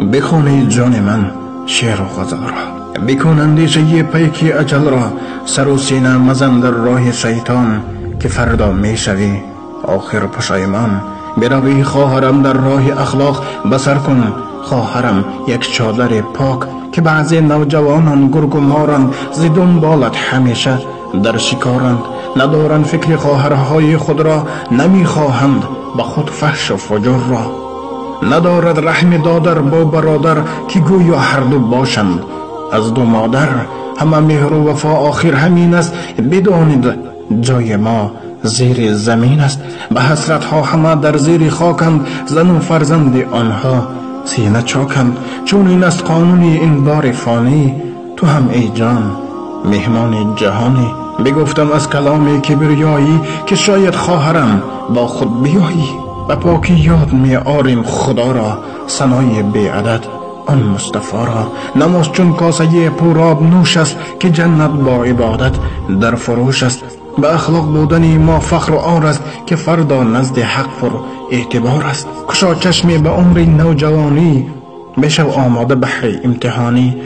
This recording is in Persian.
بخوانید جان من شعر و غزل را، بکن اندیشه پیک اجل را، سر و سینه مزن در راه شیطان، که فردا میشوی آخر پشیمان. بروی خواهرم در راه اخلاق، بسر کن خواهرم یک چادر پاک، که بعضی نوجوانان گرگ و مارند، ز دنبالت همیشه در شکارند. ندارند فکر خواهرهای خود را، نمیخواهند به خود فحش و فجور را. ندارد رحم دادر با برادر، که گویا هر دو باشند از دو مادر. همه مهر و وفا آخر همین است، بدانید جای ما زیر زمین است. به حسرت ها همه در زیر خاکند، زن و فرزند آنها سینه چاکند. چون این است قانون این دار فانی، تو هم ای جان مهمان جهانی. بگفتم از کلام کبریایی، که شاید خواهرم با خود بیایی. و پاکی یاد می آریم خدا را، ثنای بی عدد آن مصطفی را. نماز چون کاسه پرآب نوش است، که جنت با عبادت در فروش است. به اخلاق بودن ما فخر و عار است، که فردا نزد حق پر اعتبار است. کشا چشمی به عمر نوجوانی، بشو آماده بحر امتحانی.